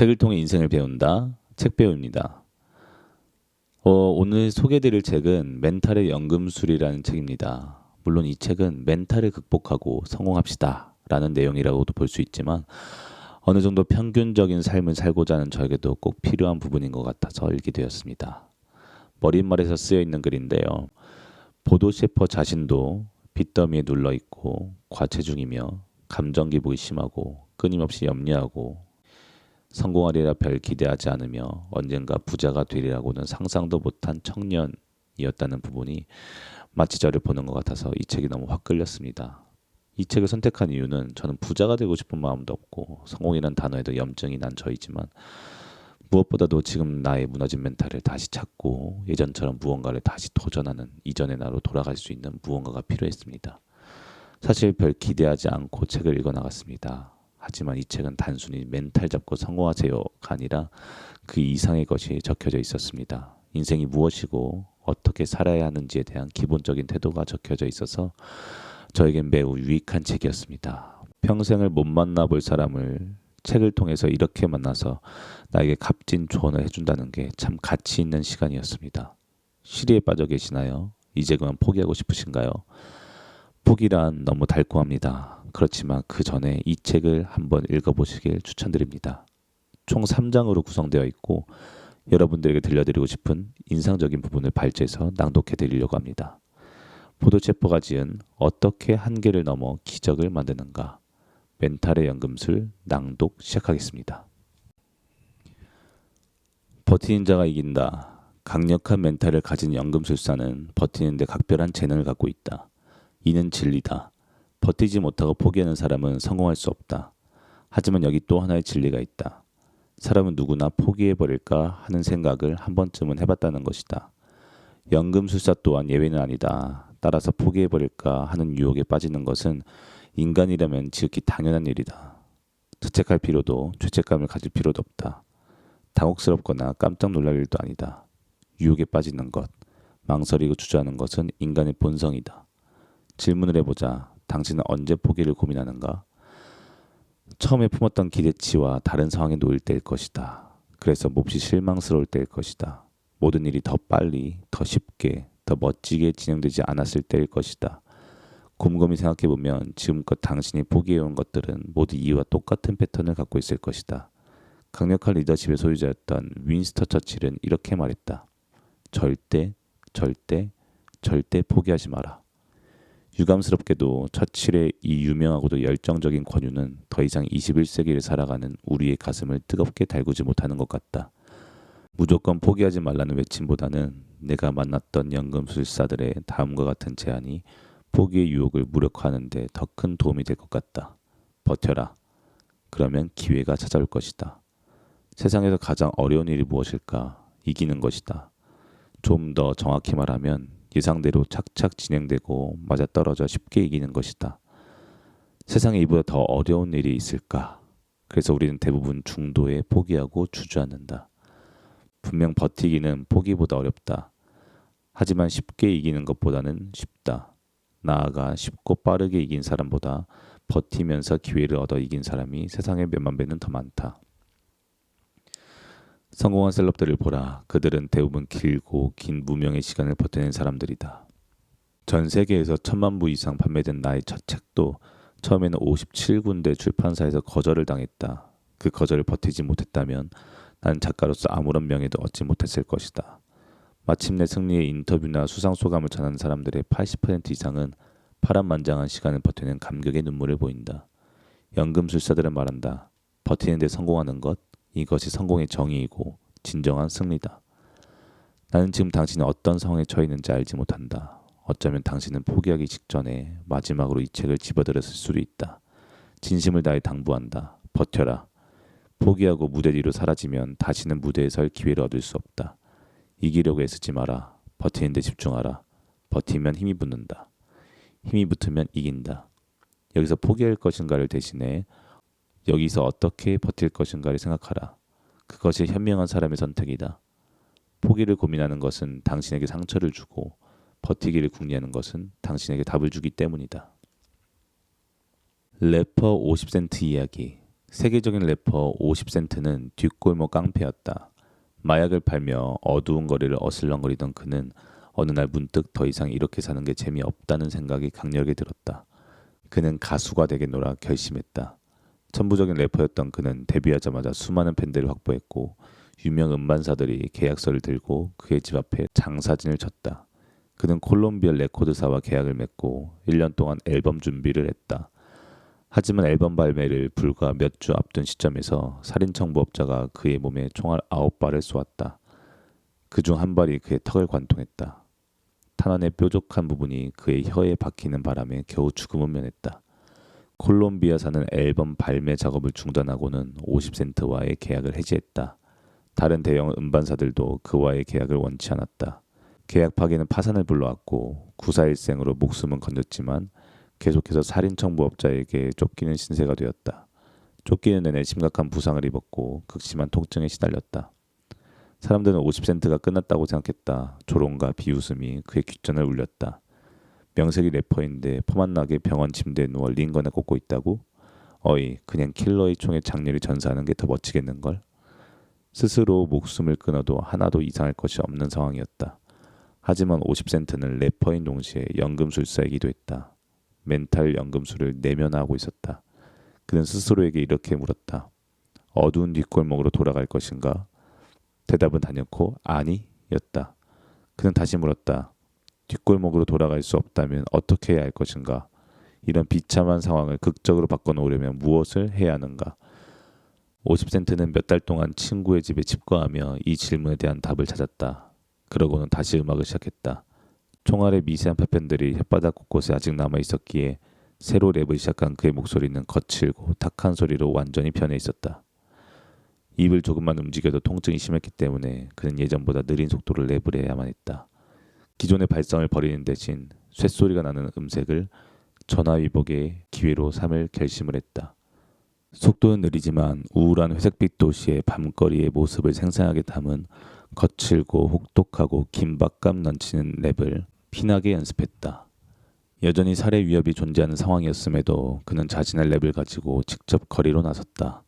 책을 통해 인생을 배운다. 책배우입니다. 오늘 소개해드릴 책은 멘탈의 연금술이라는 책입니다. 물론 이 책은 멘탈을 극복하고 성공합시다 라는 내용이라고도 볼 수 있지만 어느 정도 평균적인 삶을 살고자 하는 저에게도 꼭 필요한 부분인 것 같아서 읽게 되었습니다. 머릿말에서 쓰여 있는 글인데요. 보도 셰퍼 자신도 빚더미에 눌러있고 과체중이며 감정 기복이 심하고 끊임없이 염려하고 성공하리라 별 기대하지 않으며 언젠가 부자가 되리라고는 상상도 못한 청년이었다는 부분이 마치 저를 보는 것 같아서 이 책이 너무 확 끌렸습니다. 이 책을 선택한 이유는 저는 부자가 되고 싶은 마음도 없고 성공이란 단어에도 염증이 난 저이지만 무엇보다도 지금 나의 무너진 멘탈을 다시 찾고 예전처럼 무언가를 다시 도전하는 이전의 나로 돌아갈 수 있는 무언가가 필요했습니다. 사실 별 기대하지 않고 책을 읽어나갔습니다. 하지만 이 책은 단순히 멘탈 잡고 성공하세요가 아니라 그 이상의 것이 적혀져 있었습니다. 인생이 무엇이고 어떻게 살아야 하는지에 대한 기본적인 태도가 적혀져 있어서 저에겐 매우 유익한 책이었습니다. 평생을 못 만나볼 사람을 책을 통해서 이렇게 만나서 나에게 값진 조언을 해준다는 게 참 가치 있는 시간이었습니다. 시리에 빠져 계시나요? 이제 그만 포기하고 싶으신가요? 포기란 너무 달콤합니다. 그렇지만 그 전에 이 책을 한번 읽어보시길 추천드립니다. 총 3장으로 구성되어 있고 여러분들에게 들려드리고 싶은 인상적인 부분을 발췌해서 낭독해 드리려고 합니다. 보도체퍼가 지은 어떻게 한계를 넘어 기적을 만드는가 멘탈의 연금술 낭독 시작하겠습니다. 버티는 자가 이긴다. 강력한 멘탈을 가진 연금술사는 버티는 데 각별한 재능을 갖고 있다. 이는 진리다. 버티지 못하고 포기하는 사람은 성공할 수 없다. 하지만 여기 또 하나의 진리가 있다. 사람은 누구나 포기해버릴까 하는 생각을 한 번쯤은 해봤다는 것이다. 연금술사 또한 예외는 아니다. 따라서 포기해버릴까 하는 유혹에 빠지는 것은 인간이라면 지극히 당연한 일이다. 자책할 필요도 죄책감을 가질 필요도 없다. 당혹스럽거나 깜짝 놀랄 일도 아니다. 유혹에 빠지는 것, 망설이고 주저하는 것은 인간의 본성이다. 질문을 해보자. 당신은 언제 포기를 고민하는가? 처음에 품었던 기대치와 다른 상황에 놓일 때일 것이다. 그래서 몹시 실망스러울 때일 것이다. 모든 일이 더 빨리, 더 쉽게, 더 멋지게 진행되지 않았을 때일 것이다. 곰곰이 생각해보면 지금껏 당신이 포기해온 것들은 모두 이와 똑같은 패턴을 갖고 있을 것이다. 강력한 리더십의 소유자였던 윈스턴 처칠은 이렇게 말했다. 절대, 절대, 절대 포기하지 마라. 유감스럽게도 처칠의 이 유명하고도 열정적인 권유는 더 이상 21세기를 살아가는 우리의 가슴을 뜨겁게 달구지 못하는 것 같다. 무조건 포기하지 말라는 외침보다는 내가 만났던 연금술사들의 다음과 같은 제안이 포기의 유혹을 무력화하는 데 더 큰 도움이 될 것 같다. 버텨라. 그러면 기회가 찾아올 것이다. 세상에서 가장 어려운 일이 무엇일까? 이기는 것이다. 좀 더 정확히 말하면 예상대로 착착 진행되고 맞아떨어져 쉽게 이기는 것이다. 세상에 이보다 더 어려운 일이 있을까? 그래서 우리는 대부분 중도에 포기하고 주저앉는다. 분명 버티기는 포기보다 어렵다. 하지만 쉽게 이기는 것보다는 쉽다. 나아가 쉽고 빠르게 이긴 사람보다 버티면서 기회를 얻어 이긴 사람이 세상에 몇만 배는 더 많다. 성공한 셀럽들을 보라. 그들은 대부분 길고 긴 무명의 시간을 버텨낸 사람들이다. 전 세계에서 1000만 부 이상 판매된 나의 첫 책도 처음에는 57군데 출판사에서 거절을 당했다. 그 거절을 버티지 못했다면 난 작가로서 아무런 명예도 얻지 못했을 것이다. 마침내 승리의 인터뷰나 수상소감을 전하는 사람들의 80% 이상은 파란만장한 시간을 버텨낸 감격의 눈물을 보인다. 연금술사들은 말한다. 버티는 데 성공하는 것, 이것이 성공의 정의이고 진정한 승리다. 나는 지금 당신이 어떤 상황에 처해 있는지 알지 못한다. 어쩌면 당신은 포기하기 직전에 마지막으로 이 책을 집어들었을 수도 있다. 진심을 다해 당부한다. 버텨라. 포기하고 무대 뒤로 사라지면 다시는 무대에 설 기회를 얻을 수 없다. 이기려고 애쓰지 마라. 버티는 데 집중하라. 버티면 힘이 붙는다. 힘이 붙으면 이긴다. 여기서 포기할 것인가를 대신해 여기서 어떻게 버틸 것인가를 생각하라. 그것이 현명한 사람의 선택이다. 포기를 고민하는 것은 당신에게 상처를 주고 버티기를 궁리하는 것은 당신에게 답을 주기 때문이다. 래퍼 50센트 이야기. 세계적인 래퍼 50센트는 뒷골목 깡패였다. 마약을 팔며 어두운 거리를 어슬렁거리던 그는 어느 날 문득 더 이상 이렇게 사는 게 재미없다는 생각이 강렬하게 들었다. 그는 가수가 되겠노라 결심했다. 천부적인 래퍼였던 그는 데뷔하자마자 수많은 팬들을 확보했고 유명 음반사들이 계약서를 들고 그의 집 앞에 장사진을 쳤다. 그는 콜롬비아 레코드사와 계약을 맺고 1년 동안 앨범 준비를 했다. 하지만 앨범 발매를 불과 몇 주 앞둔 시점에서 살인청부업자가 그의 몸에 총알 9발을 쏘았다. 그중 한 발이 그의 턱을 관통했다. 탄환의 뾰족한 부분이 그의 혀에 박히는 바람에 겨우 죽음을 면했다. 콜롬비아사는 앨범 발매 작업을 중단하고는 50센트와의 계약을 해지했다. 다른 대형 음반사들도 그와의 계약을 원치 않았다. 계약 파기는 파산을 불러왔고 구사일생으로 목숨은 건졌지만 계속해서 살인청부업자에게 쫓기는 신세가 되었다. 쫓기는 내내 심각한 부상을 입었고 극심한 통증에 시달렸다. 사람들은 50센트가 끝났다고 생각했다. 조롱과 비웃음이 그의 귓전을 울렸다. 명색이 래퍼인데 포만나게 병원 침대에 누워 링건에 꽂고 있다고? 어이, 그냥 킬러의 총에 장렬히 전사하는 게 더 멋지겠는걸? 스스로 목숨을 끊어도 하나도 이상할 것이 없는 상황이었다. 하지만 50센트는 래퍼인 동시에 연금술사이기도 했다. 멘탈 연금술을 내면화하고 있었다. 그는 스스로에게 이렇게 물었다. 어두운 뒷골목으로 돌아갈 것인가? 대답은 단연코 아니였다. 그는 다시 물었다. 뒷골목으로 돌아갈 수 없다면 어떻게 해야 할 것인가? 이런 비참한 상황을 극적으로 바꿔놓으려면 무엇을 해야 하는가? 50센트는 몇 달 동안 친구의 집에 집거하며 이 질문에 대한 답을 찾았다. 그러고는 다시 음악을 시작했다. 총알의 미세한 파편들이 혓바닥 곳곳에 아직 남아있었기에 새로 랩을 시작한 그의 목소리는 거칠고 탁한 소리로 완전히 변해 있었다. 입을 조금만 움직여도 통증이 심했기 때문에 그는 예전보다 느린 속도로 랩을 해야만 했다. 기존의 발성을 버리는 대신 쇳소리가 나는 음색을 전화위복의 기회로 삼을 결심을 했다. 속도는 느리지만 우울한 회색빛 도시의 밤거리의 모습을 생생하게 담은 거칠고 혹독하고 긴박감 넘치는 랩을 피나게 연습했다. 여전히 살해 위협이 존재하는 상황이었음에도 그는 자신의 랩을 가지고 직접 거리로 나섰다.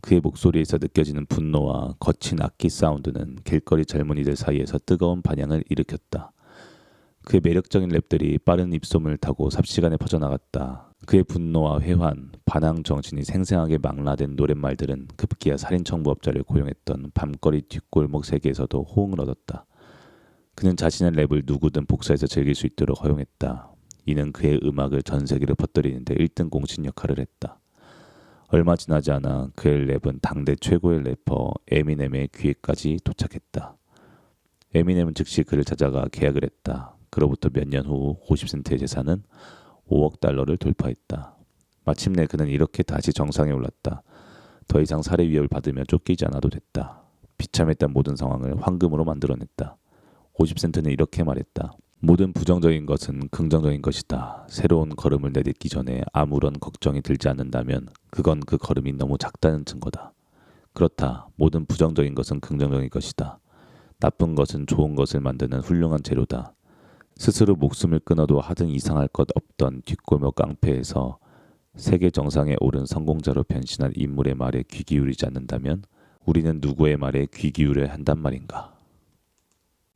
그의 목소리에서 느껴지는 분노와 거친 악기 사운드는 길거리 젊은이들 사이에서 뜨거운 반향을 일으켰다. 그의 매력적인 랩들이 빠른 입소문을 타고 삽시간에 퍼져나갔다. 그의 분노와 회환, 반항 정신이 생생하게 망라된 노랫말들은 급기야 살인청부업자를 고용했던 밤거리 뒷골목 세계에서도 호응을 얻었다. 그는 자신의 랩을 누구든 복사해서 즐길 수 있도록 허용했다. 이는 그의 음악을 전 세계로 퍼뜨리는데 1등 공신 역할을 했다. 얼마 지나지 않아 그의 랩은 당대 최고의 래퍼 에미넴의 귀에까지 도착했다. 에미넴은 즉시 그를 찾아가 계약을 했다. 그로부터 몇 년 후 50센트의 재산은 5억 달러를 돌파했다. 마침내 그는 이렇게 다시 정상에 올랐다. 더 이상 살해 위협을 받으며 쫓기지 않아도 됐다. 비참했던 모든 상황을 황금으로 만들어냈다. 50센트는 이렇게 말했다. 모든 부정적인 것은 긍정적인 것이다. 새로운 걸음을 내딛기 전에 아무런 걱정이 들지 않는다면 그건 그 걸음이 너무 작다는 증거다. 그렇다. 모든 부정적인 것은 긍정적인 것이다. 나쁜 것은 좋은 것을 만드는 훌륭한 재료다. 스스로 목숨을 끊어도 하등 이상할 것 없던 뒷골목 깡패에서 세계 정상에 오른 성공자로 변신한 인물의 말에 귀 기울이지 않는다면 우리는 누구의 말에 귀 기울여야 한단 말인가?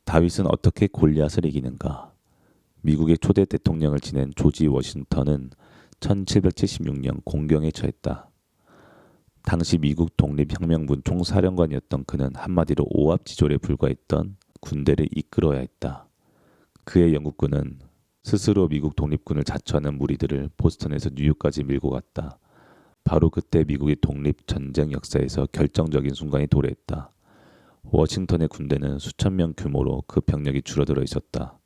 다윗은 어떻게 골리앗을 이기는가? 미국의 초대 대통령을 지낸 조지 워싱턴은 1776년 공경에 처했다. 당시 미국 독립혁명군 총사령관이었던 그는 한마디로 오합지졸에 불과했던 군대를 이끌어야 했다. 그의 영국군은 스스로 미국 독립군을 자처하는 무리들을 보스턴에서 뉴욕까지 밀고 갔다. 바로 그때 미국의 독립전쟁 역사에서 결정적인 순간이 도래했다. 워싱턴의 군대는 수천 명 규모로 그 병력이 줄어들어 있었다.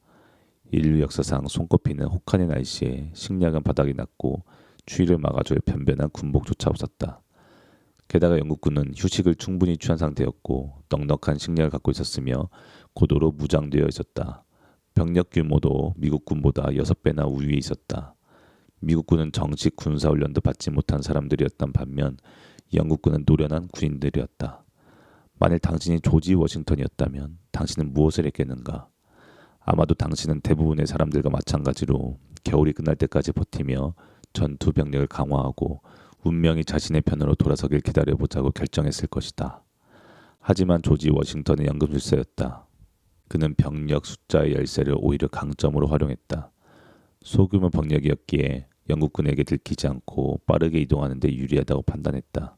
인류 역사상 손꼽히는 혹한의 날씨에 식량은 바닥이 났고 추위를 막아줄 변변한 군복조차 없었다. 게다가 영국군은 휴식을 충분히 취한 상태였고 넉넉한 식량을 갖고 있었으며 고도로 무장되어 있었다. 병력 규모도 미국군보다 6배나 우위에 있었다. 미국군은 정식 군사훈련도 받지 못한 사람들이었던 반면 영국군은 노련한 군인들이었다. 만일 당신이 조지 워싱턴이었다면 당신은 무엇을 했겠는가? 아마도 당신은 대부분의 사람들과 마찬가지로 겨울이 끝날 때까지 버티며 전투 병력을 강화하고 운명이 자신의 편으로 돌아서길 기다려보자고 결정했을 것이다. 하지만 조지 워싱턴은 연금술사였다. 그는 병력 숫자의 열세를 오히려 강점으로 활용했다. 소규모 병력이었기에 영국군에게 들키지 않고 빠르게 이동하는 데 유리하다고 판단했다.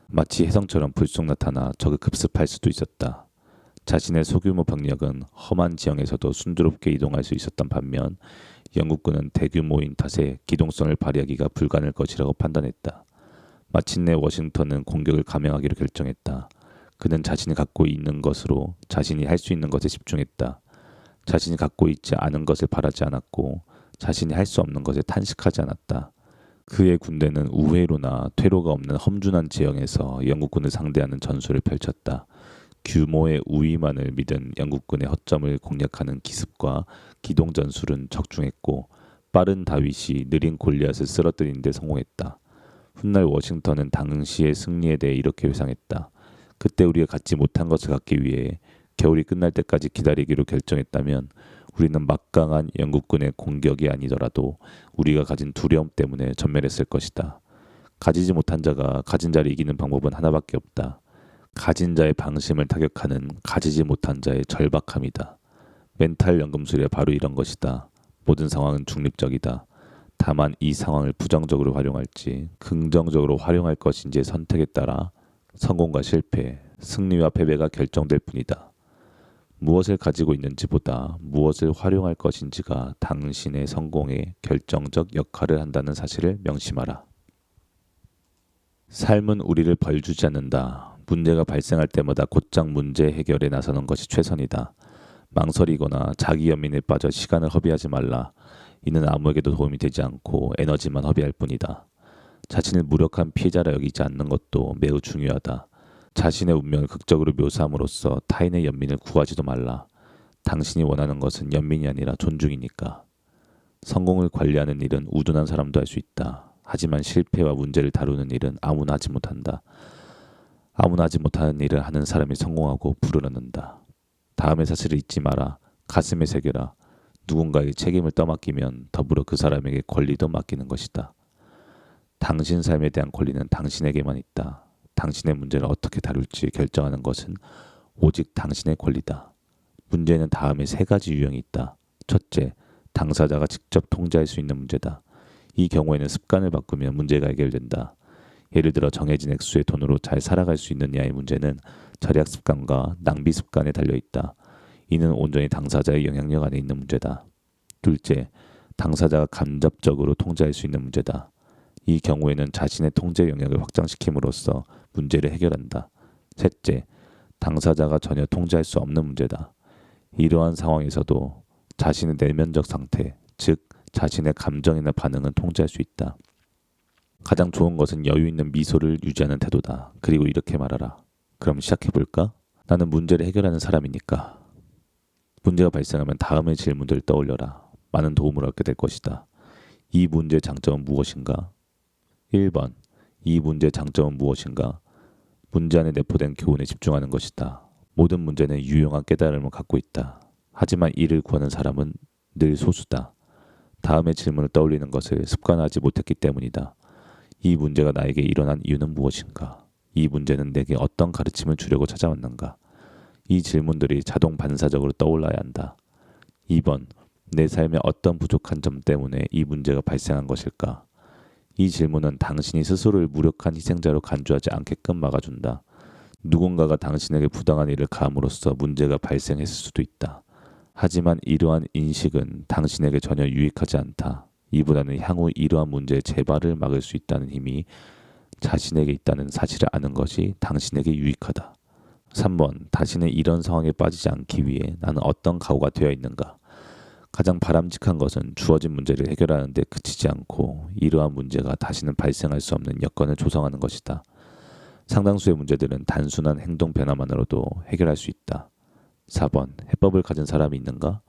마치 혜성처럼 불쑥 나타나 적을 급습할 수도 있었다. 자신의 소규모 병력은 험한 지형에서도 순조롭게 이동할 수 있었던 반면 영국군은 대규모인 탓에 기동성을 발휘하기가 불가능할 것이라고 판단했다. 마침내 워싱턴은 공격을 감행하기로 결정했다. 그는 자신이 갖고 있는 것으로 자신이 할 수 있는 것에 집중했다. 자신이 갖고 있지 않은 것을 바라지 않았고 자신이 할 수 없는 것에 탄식하지 않았다. 그의 군대는 우회로나 퇴로가 없는 험준한 지형에서 영국군을 상대하는 전술을 펼쳤다. 규모의 우위만을 믿은 영국군의 허점을 공략하는 기습과 기동 전술은 적중했고 빠른 다윗이 느린 골리앗을 쓰러뜨리는 데 성공했다. 훗날 워싱턴은 당시의 승리에 대해 이렇게 회상했다. 그때 우리가 갖지 못한 것을 갖기 위해 겨울이 끝날 때까지 기다리기로 결정했다면 우리는 막강한 영국군의 공격이 아니더라도 우리가 가진 두려움 때문에 전멸했을 것이다. 가지지 못한 자가 가진 자를 이기는 방법은 하나밖에 없다. 가진 자의 방심을 타격하는 가지지 못한 자의 절박함이다. 멘탈 연금술이 바로 이런 것이다. 모든 상황은 중립적이다. 다만 이 상황을 부정적으로 활용할지 긍정적으로 활용할 것인지의 선택에 따라 성공과 실패, 승리와 패배가 결정될 뿐이다. 무엇을 가지고 있는지보다 무엇을 활용할 것인지가 당신의 성공에 결정적 역할을 한다는 사실을 명심하라. 삶은 우리를 벌주지 않는다. 문제가 발생할 때마다 곧장 문제 해결에 나서는 것이 최선이다. 망설이거나 자기 연민에 빠져 시간을 허비하지 말라. 이는 아무에게도 도움이 되지 않고 에너지만 허비할 뿐이다. 자신을 무력한 피해자라 여기지 않는 것도 매우 중요하다. 자신의 운명을 극적으로 묘사함으로써 타인의 연민을 구하지도 말라. 당신이 원하는 것은 연민이 아니라 존중이니까. 성공을 관리하는 일은 우둔한 사람도 할 수 있다. 하지만 실패와 문제를 다루는 일은 아무나 하지 못한다. 아무나 하지 못하는 일을 하는 사람이 성공하고 부를 얻는다. 다음의 사실을 잊지 마라. 가슴에 새겨라. 누군가에게 책임을 떠맡기면 더불어 그 사람에게 권리도 맡기는 것이다. 당신 삶에 대한 권리는 당신에게만 있다. 당신의 문제를 어떻게 다룰지 결정하는 것은 오직 당신의 권리다. 문제는 다음에 3가지 유형이 있다. 첫째, 당사자가 직접 통제할 수 있는 문제다. 이 경우에는 습관을 바꾸면 문제가 해결된다. 예를 들어 정해진 액수의 돈으로 잘 살아갈 수 있느냐의 문제는 절약 습관과 낭비 습관에 달려있다. 이는 온전히 당사자의 영향력 안에 있는 문제다. 둘째, 당사자가 간접적으로 통제할 수 있는 문제다. 이 경우에는 자신의 통제 영역을 확장시킴으로써 문제를 해결한다. 셋째, 당사자가 전혀 통제할 수 없는 문제다. 이러한 상황에서도 자신의 내면적 상태, 즉 자신의 감정이나 반응은 통제할 수 있다. 가장 좋은 것은 여유 있는 미소를 유지하는 태도다. 그리고 이렇게 말하라. 그럼 시작해볼까? 나는 문제를 해결하는 사람이니까. 문제가 발생하면 다음의 질문들을 떠올려라. 많은 도움을 얻게 될 것이다. 이 문제의 장점은 무엇인가? 1번. 이 문제의 장점은 무엇인가? 문제 안에 내포된 교훈에 집중하는 것이다. 모든 문제는 유용한 깨달음을 갖고 있다. 하지만 이를 구하는 사람은 늘 소수다. 다음의 질문을 떠올리는 것을 습관화하지 못했기 때문이다. 이 문제가 나에게 일어난 이유는 무엇인가? 이 문제는 내게 어떤 가르침을 주려고 찾아왔는가? 이 질문들이 자동 반사적으로 떠올라야 한다. 2번. 내 삶의 어떤 부족한 점 때문에 이 문제가 발생한 것일까? 이 질문은 당신이 스스로를 무력한 희생자로 간주하지 않게끔 막아준다. 누군가가 당신에게 부당한 일을 가함으로써 문제가 발생했을 수도 있다. 하지만 이러한 인식은 당신에게 전혀 유익하지 않다. 이보다는 향후 이러한 문제의 재발을 막을 수 있다는 힘이 자신에게 있다는 사실을 아는 것이 당신에게 유익하다. 3번. 다시는 이런 상황에 빠지지 않기 위해 나는 어떤 각오가 되어 있는가? 가장 바람직한 것은 주어진 문제를 해결하는 데 그치지 않고 이러한 문제가 다시는 발생할 수 없는 여건을 조성하는 것이다. 상당수의 문제들은 단순한 행동 변화만으로도 해결할 수 있다. 4번. 해법을 가진 사람이 있는가?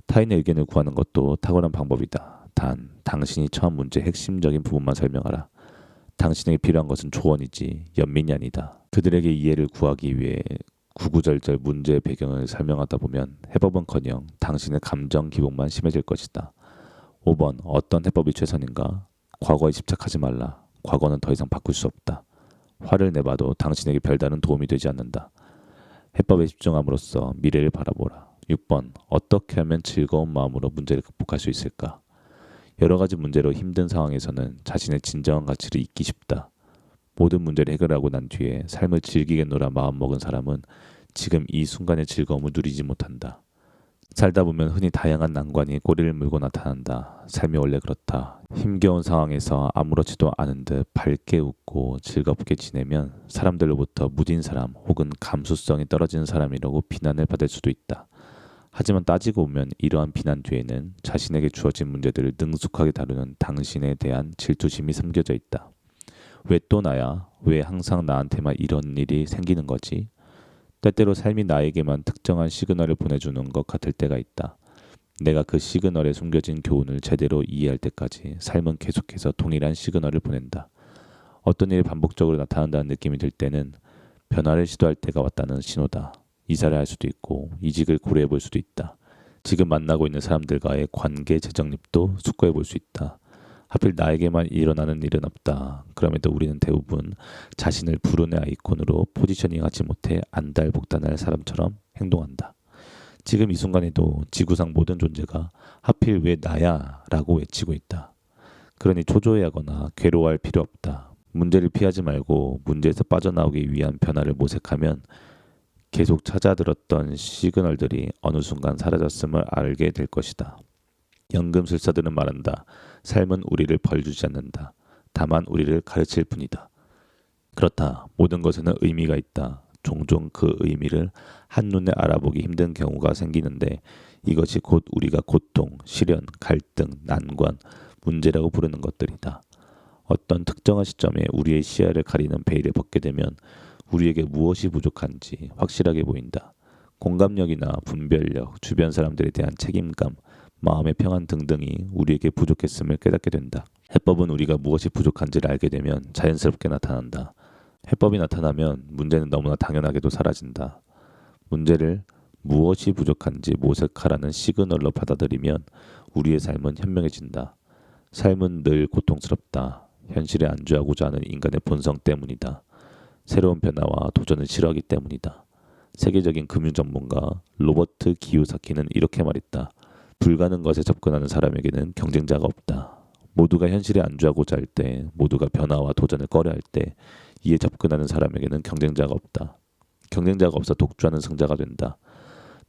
타인의 의견을 구하는 것도 탁월한 방법이다. 단, 당신이 처한 문제의 핵심적인 부분만 설명하라. 당신에게 필요한 것은 조언이지 연민이 아니다. 그들에게 이해를 구하기 위해 구구절절 문제의 배경을 설명하다 보면 해법은커녕 당신의 감정 기복만 심해질 것이다. 5번. 어떤 해법이 최선인가? 과거에 집착하지 말라. 과거는 더 이상 바꿀 수 없다. 화를 내봐도 당신에게 별다른 도움이 되지 않는다. 해법에 집중함으로써 미래를 바라보라. 6번. 어떻게 하면 즐거운 마음으로 문제를 극복할 수 있을까? 여러 가지 문제로 힘든 상황에서는 자신의 진정한 가치를 잊기 쉽다. 모든 문제를 해결하고 난 뒤에 삶을 즐기겠노라 마음먹은 사람은 지금 이 순간의 즐거움을 누리지 못한다. 살다 보면 흔히 다양한 난관이 꼬리를 물고 나타난다. 삶이 원래 그렇다. 힘겨운 상황에서 아무렇지도 않은 듯 밝게 웃고 즐겁게 지내면 사람들로부터 무딘 사람 혹은 감수성이 떨어지는 사람이라고 비난을 받을 수도 있다. 하지만 따지고 보면 이러한 비난 뒤에는 자신에게 주어진 문제들을 능숙하게 다루는 당신에 대한 질투심이 담겨져 있다. 왜 또 나야? 왜 항상 나한테만 이런 일이 생기는 거지? 때때로 삶이 나에게만 특정한 시그널을 보내주는 것 같을 때가 있다. 내가 그 시그널에 숨겨진 교훈을 제대로 이해할 때까지 삶은 계속해서 동일한 시그널을 보낸다. 어떤 일이 반복적으로 나타난다는 느낌이 들 때는 변화를 시도할 때가 왔다는 신호다. 이사를 할 수도 있고 이직을 고려해 볼 수도 있다. 지금 만나고 있는 사람들과의 관계 재정립도 숙고해 볼 수 있다. 하필 나에게만 일어나는 일은 없다. 그럼에도 우리는 대부분 자신을 불운의 아이콘으로 포지셔닝하지 못해 안달복달할 사람처럼 행동한다. 지금 이 순간에도 지구상 모든 존재가 하필 왜 나야? 라고 외치고 있다. 그러니 초조해하거나 괴로워할 필요 없다. 문제를 피하지 말고 문제에서 빠져나오기 위한 변화를 모색하면 계속 찾아들었던 시그널들이 어느 순간 사라졌음을 알게 될 것이다. 연금술사들은 말한다. 삶은 우리를 벌주지 않는다. 다만 우리를 가르칠 뿐이다. 그렇다. 모든 것에는 의미가 있다. 종종 그 의미를 한눈에 알아보기 힘든 경우가 생기는데 이것이 곧 우리가 고통, 시련, 갈등, 난관, 문제라고 부르는 것들이다. 어떤 특정한 시점에 우리의 시야를 가리는 베일을 벗게 되면 우리에게 무엇이 부족한지 확실하게 보인다. 공감력이나 분별력, 주변 사람들에 대한 책임감, 마음의 평안 등등이 우리에게 부족했음을 깨닫게 된다. 해법은 우리가 무엇이 부족한지를 알게 되면 자연스럽게 나타난다. 해법이 나타나면 문제는 너무나 당연하게도 사라진다. 문제를 무엇이 부족한지 모색하라는 시그널로 받아들이면 우리의 삶은 현명해진다. 삶은 늘 고통스럽다. 현실에 안주하고자 하는 인간의 본성 때문이다. 새로운 변화와 도전을 싫어하기 때문이다. 세계적인 금융 전문가 로버트 기요사키는 이렇게 말했다. 불가능 것에 접근하는 사람에게는 경쟁자가 없다. 모두가 현실에 안주하고자 할 때, 모두가 변화와 도전을 꺼려할 때 이에 접근하는 사람에게는 경쟁자가 없다. 경쟁자가 없어 독주하는 승자가 된다.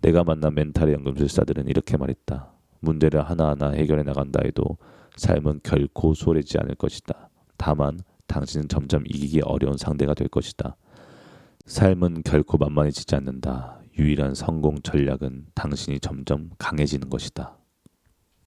내가 만난 멘탈의 연금술사들은 이렇게 말했다. 문제를 하나하나 해결해 나간다 해도 삶은 결코 수월하지 않을 것이다. 다만 당신은 점점 이기기 어려운 상대가 될 것이다. 삶은 결코 만만해지지 않는다. 유일한 성공 전략은 당신이 점점 강해지는 것이다.